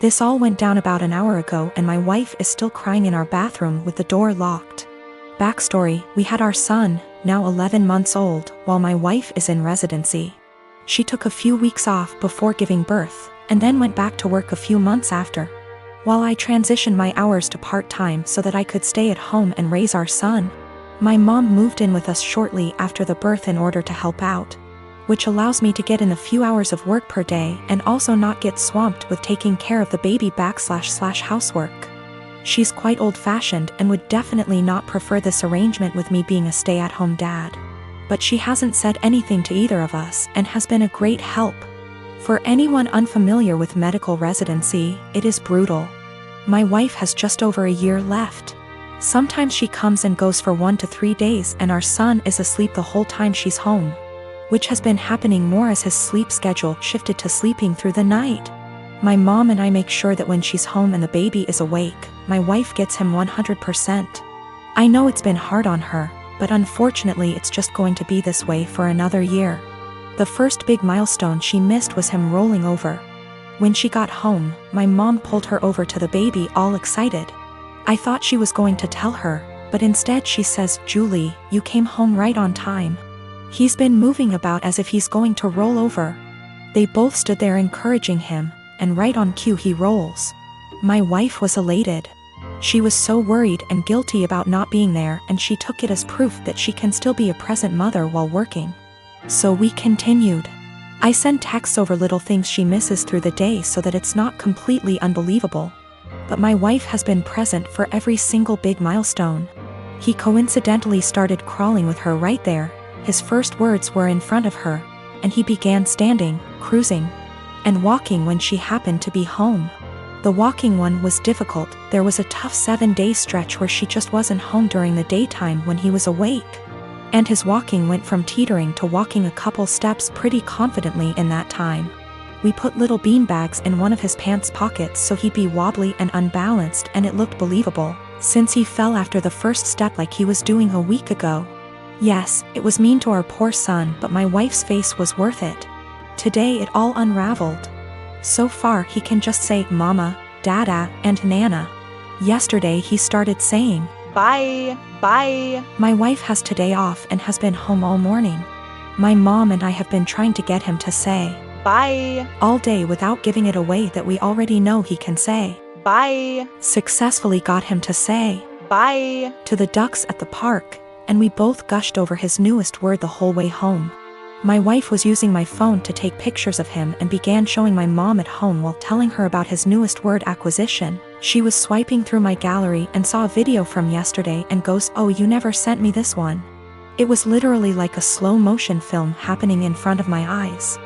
This all went down about an hour ago and my wife is still crying in our bathroom with the door locked. Backstory, we had our son, now 11 months old, while my wife is in residency. She took a few weeks off before giving birth, and then went back to work a few months after. While I transitioned my hours to part-time so that I could stay at home and raise our son, my mom moved in with us shortly after the birth in order to help out, which allows me to get in a few hours of work per day and also not get swamped with taking care of the baby / housework. She's quite old-fashioned and would definitely not prefer this arrangement with me being a stay-at-home dad. But she hasn't said anything to either of us and has been a great help. For anyone unfamiliar with medical residency, it is brutal. My wife has just over a year left. Sometimes she comes and goes for 1 to 3 days and our son is asleep the whole time she's home, which has been happening more as his sleep schedule shifted to sleeping through the night. My mom and I make sure that when she's home and the baby is awake, my wife gets him 100%. I know it's been hard on her, but unfortunately it's just going to be this way for another year. The first big milestone she missed was him rolling over. When she got home, my mom pulled her over to the baby all excited. I thought she was going to tell her, but instead she says, "Julie, you came home right on time. He's been moving about as if he's going to roll over." They both stood there encouraging him, and right on cue he rolls. My wife was elated. She was so worried and guilty about not being there, and she took it as proof that she can still be a present mother while working. So we continued. I send texts over little things she misses through the day so that it's not completely unbelievable. But my wife has been present for every single big milestone. He coincidentally started crawling with her right there. His first words were in front of her, and he began standing, cruising, and walking when she happened to be home. The walking one was difficult. There was a tough 7-day stretch where she just wasn't home during the daytime when he was awake. And his walking went from teetering to walking a couple steps pretty confidently in that time. We put little beanbags in one of his pants pockets so he'd be wobbly and unbalanced, and it looked believable, since he fell after the first step like he was doing a week ago. Yes, it was mean to our poor son, but my wife's face was worth it. Today it all unraveled. So far he can just say mama, dada, and nana. Yesterday he started saying, "Bye, bye." My wife has today off and has been home all morning. My mom and I have been trying to get him to say, "Bye," all day without giving it away that we already know he can say, "Bye." Successfully got him to say, "Bye," to the ducks at the park, and we both gushed over his newest word the whole way home. My wife was using my phone to take pictures of him and began showing my mom at home while telling her about his newest word acquisition. She was swiping through my gallery and saw a video from yesterday and goes, "Oh, you never sent me this one." It was literally like a slow motion film happening in front of my eyes.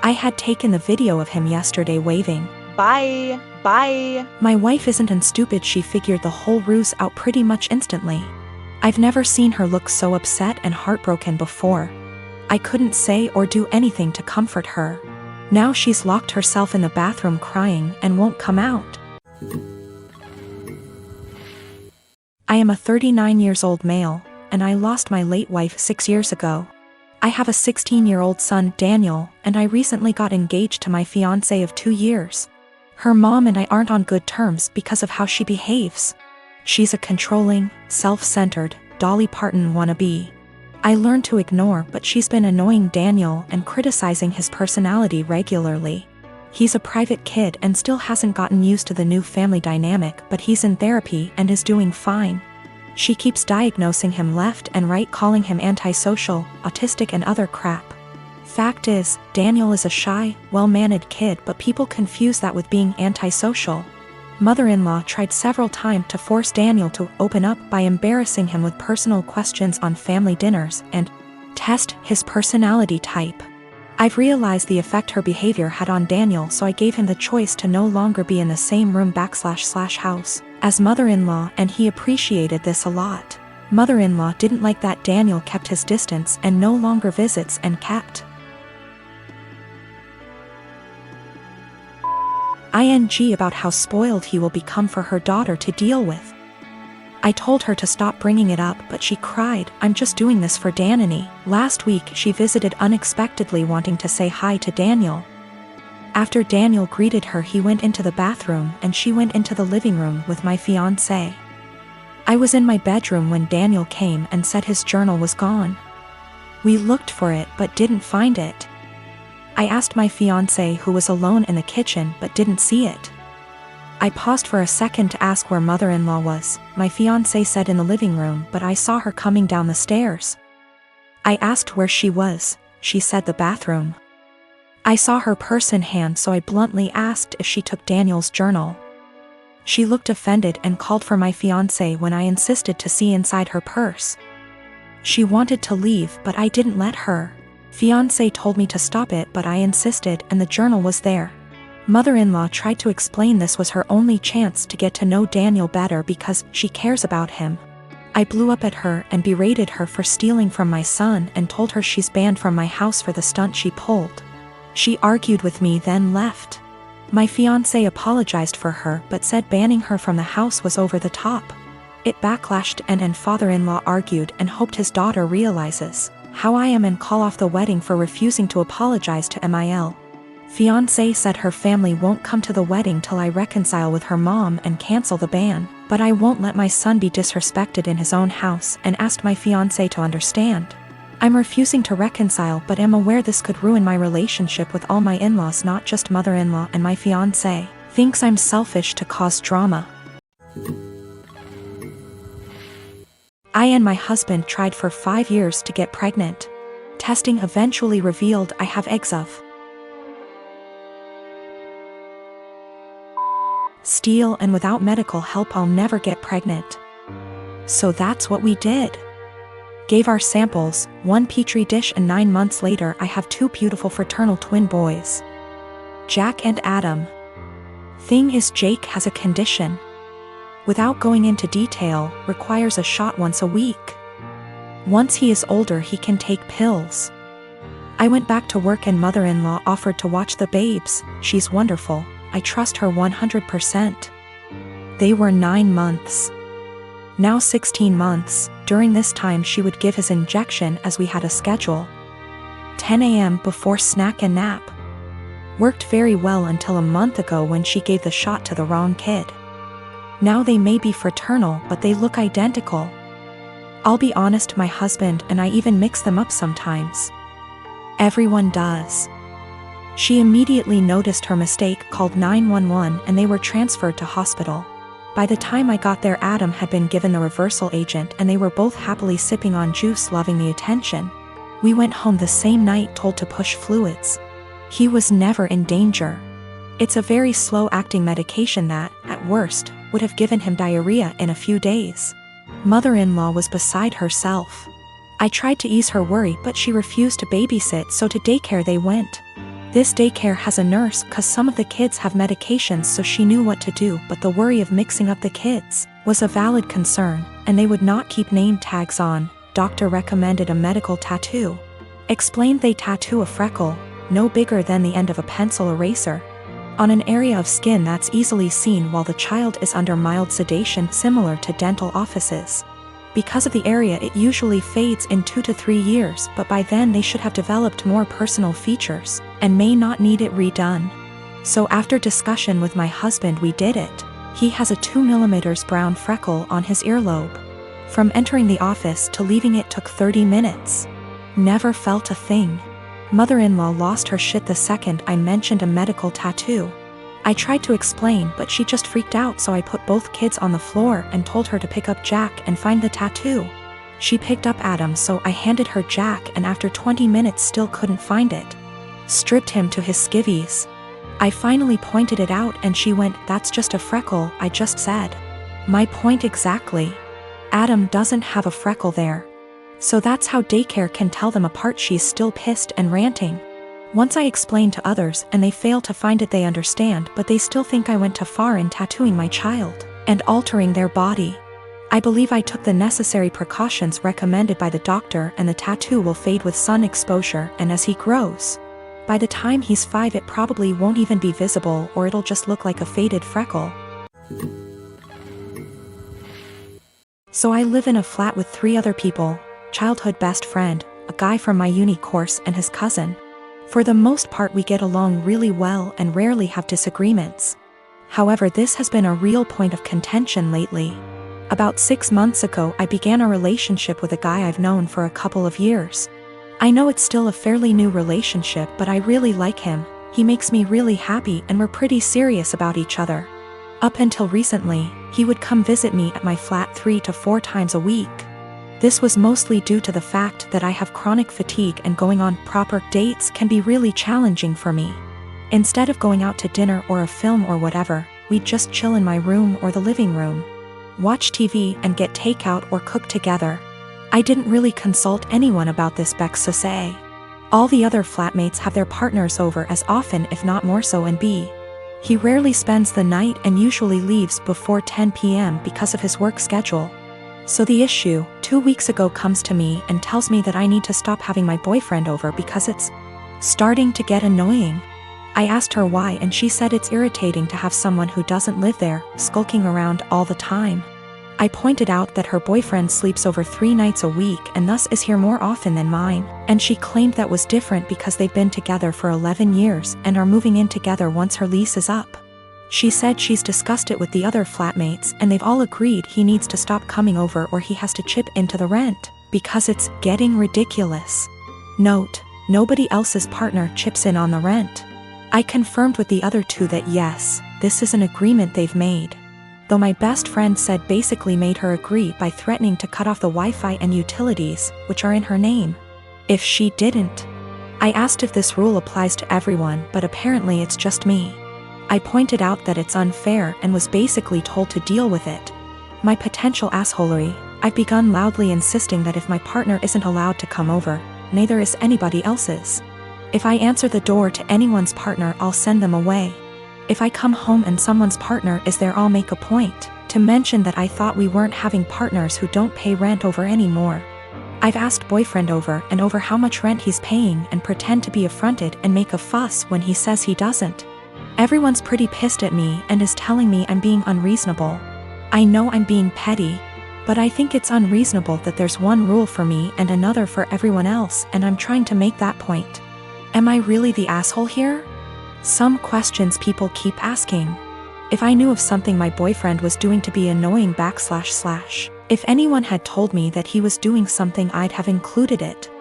I had taken the video of him yesterday waving, "Bye, bye." My wife isn't stupid, she figured the whole ruse out pretty much instantly. I've never seen her look so upset and heartbroken before. I couldn't say or do anything to comfort her. Now she's locked herself in the bathroom crying and won't come out. I am a 39 years old male, and I lost my late wife 6 years ago. I have a 16-year-old son, Daniel, and I recently got engaged to my fiancé of 2 years. Her mom and I aren't on good terms because of how she behaves. She's a controlling, self-centered, Dolly Parton wannabe. I learned to ignore, but she's been annoying Daniel and criticizing his personality regularly. He's a private kid and still hasn't gotten used to the new family dynamic, but he's in therapy and is doing fine. She keeps diagnosing him left and right, calling him antisocial, autistic, and other crap. Fact is, Daniel is a shy, well-mannered kid, but people confuse that with being antisocial. Mother-in-law tried several times to force Daniel to open up by embarrassing him with personal questions on family dinners and test his personality type. I've realized the effect her behavior had on Daniel, so I gave him the choice to no longer be in the same room / house as mother-in-law, and he appreciated this a lot. Mother-in-law didn't like that Daniel kept his distance and no longer visits and kept ing about how spoiled he will become for her daughter to deal with. I told her to stop bringing it up, but she cried, "I'm just doing this for Danny." Last week she visited unexpectedly, wanting to say hi to Daniel. After Daniel greeted her, he went into the bathroom and she went into the living room with my fiancé. I was in my bedroom when Daniel came and said his journal was gone. We looked for it but didn't find it. I asked my fiancé, who was alone in the kitchen, but didn't see it. I paused for a second to ask where mother-in-law was. My fiancé said in the living room, but I saw her coming down the stairs. I asked where she was. She said the bathroom. I saw her purse in hand, so I bluntly asked if she took Daniel's journal. She looked offended and called for my fiancé when I insisted to see inside her purse. She wanted to leave, but I didn't let her. Fiancé told me to stop it, but I insisted, and the journal was there. Mother-in-law tried to explain this was her only chance to get to know Daniel better because she cares about him. I blew up at her and berated her for stealing from my son and told her she's banned from my house for the stunt she pulled. She argued with me, then left. My fiancé apologized for her but said banning her from the house was over the top. It backlashed and father-in-law argued and hoped his daughter realizes how I am and call off the wedding for refusing to apologize to Mil. Fiancé said her family won't come to the wedding till I reconcile with her mom and cancel the ban, but I won't let my son be disrespected in his own house and asked my fiancé to understand. I'm refusing to reconcile but am aware this could ruin my relationship with all my in-laws, not just mother-in-law, and my fiancé thinks I'm selfish to cause drama. I and my husband tried for 5 years to get pregnant. Testing eventually revealed I have eggs of steel, and without medical help I'll never get pregnant. So that's what we did. Gave our samples, 1 petri dish, and 9 months later I have 2 beautiful fraternal twin boys, Jack and Adam. Thing is, Jake has a condition. Without going into detail, requires a shot once a week. Once he is older he can take pills. I went back to work and mother-in-law offered to watch the babes. She's wonderful. I trust her 100%. They were 9 months. Now 16 months. During this time she would give his injection as we had a schedule. 10 a.m. before snack and nap. Worked very well until a month ago when she gave the shot to the wrong kid. Now they may be fraternal but they look identical. I'll be honest, my husband and I even mix them up sometimes. Everyone does. She immediately noticed her mistake, called 911, and they were transferred to hospital. By the time I got there, Adam had been given the reversal agent and they were both happily sipping on juice, loving the attention. We went home the same night, told to push fluids. He was never in danger. It's a very slow-acting medication that, at worst, would have given him diarrhea in a few days. Mother-in-law was beside herself. I tried to ease her worry but she refused to babysit, so to daycare they went. This daycare has a nurse cause some of the kids have medications, so she knew what to do, but the worry of mixing up the kids was a valid concern, and they would not keep name tags on. Doctor recommended a medical tattoo. Explained they tattoo a freckle, no bigger than the end of a pencil eraser, on an area of skin that's easily seen while the child is under mild sedation, similar to dental offices. Because of the area it usually fades in 2 to 3 years, but by then they should have developed more personal features, and may not need it redone. So after discussion with my husband we did it. He has a 2 mm brown freckle on his earlobe. From entering the office to leaving it took 30 minutes. Never felt a thing. Mother-in-law lost her shit the second I mentioned a medical tattoo. I tried to explain but she just freaked out, so I put both kids on the floor and told her to pick up Jack and find the tattoo. She picked up Adam, so I handed her Jack, and after 20 minutes still couldn't find it. Stripped him to his skivvies. I finally pointed it out and she went, "That's just a freckle," I just said. My point exactly. Adam doesn't have a freckle there. So that's how daycare can tell them apart. She's still pissed and ranting. Once I explain to others and they fail to find it, they understand, but they still think I went too far in tattooing my child and altering their body. I believe I took the necessary precautions recommended by the doctor, and the tattoo will fade with sun exposure, and as he grows, by the time he's 5 it probably won't even be visible, or it'll just look like a faded freckle. So I live in a flat with 3 other people: childhood best friend, a guy from my uni course, and his cousin. For the most part we get along really well and rarely have disagreements. However, this has been a real point of contention lately. About 6 months ago I began a relationship with a guy I've known for a couple of years. I know it's still a fairly new relationship, but I really like him. He makes me really happy and we're pretty serious about each other. Up until recently, he would come visit me at my flat 3 to 4 times a week. This was mostly due to the fact that I have chronic fatigue and going on proper dates can be really challenging for me. Instead of going out to dinner or a film or whatever, we'd just chill in my room or the living room, watch TV and get takeout or cook together. I didn't really consult anyone about this, Bex to say. All the other flatmates have their partners over as often if not more so, and B, he rarely spends the night and usually leaves before 10 p.m. because of his work schedule. So the issue, 2 weeks ago, comes to me and tells me that I need to stop having my boyfriend over because it's starting to get annoying. I asked her why and she said it's irritating to have someone who doesn't live there skulking around all the time. I pointed out that her boyfriend sleeps over 3 nights a week and thus is here more often than mine, and she claimed that was different because they've been together for 11 years and are moving in together once her lease is up. She said she's discussed it with the other flatmates and they've all agreed he needs to stop coming over or he has to chip into the rent, because it's getting ridiculous. Note, nobody else's partner chips in on the rent. I confirmed with the other two that yes, this is an agreement they've made. Though my best friend said basically made her agree by threatening to cut off the Wi-Fi and utilities, which are in her name, if she didn't. I asked if this rule applies to everyone, but apparently it's just me. I pointed out that it's unfair and was basically told to deal with it. My potential assholery, I've begun loudly insisting that if my partner isn't allowed to come over, neither is anybody else's. If I answer the door to anyone's partner, I'll send them away. If I come home and someone's partner is there, I'll make a point to mention that I thought we weren't having partners who don't pay rent over anymore. I've asked boyfriend over and over how much rent he's paying and pretend to be affronted and make a fuss when he says he doesn't. Everyone's pretty pissed at me and is telling me I'm being unreasonable. I know I'm being petty, but I think it's unreasonable that there's one rule for me and another for everyone else, and I'm trying to make that point. Am I really the asshole here? Some questions people keep asking. If I knew of something my boyfriend was doing to be annoying / if anyone had told me that he was doing something, I'd have included it.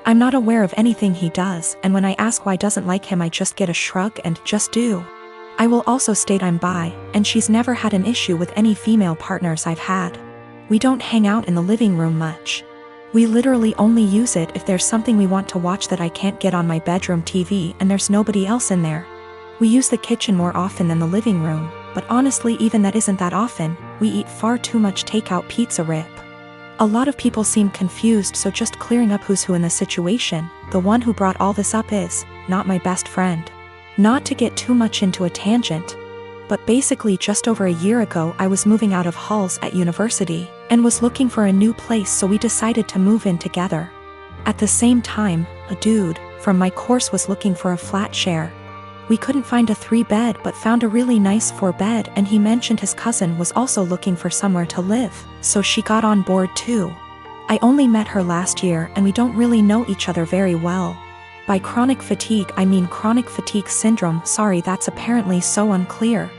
I'm not aware of anything he does, and when I ask why doesn't like him, I just get a shrug and just do. I will also state I'm bi, and she's never had an issue with any female partners I've had. We don't hang out in the living room much. We literally only use it if there's something we want to watch that I can't get on my bedroom TV and there's nobody else in there. We use the kitchen more often than the living room, but honestly even that isn't that often. We eat far too much takeout pizza rip. A lot of people seem confused, so just clearing up who's who in the situation. The one who brought all this up is not my best friend. Not to get too much into a tangent, but basically just over a year ago I was moving out of halls at university and was looking for a new place, so we decided to move in together. At the same time, a dude from my course was looking for a flat share. We couldn't find a 3-bed but found a really nice 4-bed, and he mentioned his cousin was also looking for somewhere to live, so she got on board too. I only met her last year and we don't really know each other very well. By chronic fatigue I mean chronic fatigue syndrome. Sorry, that's apparently so unclear.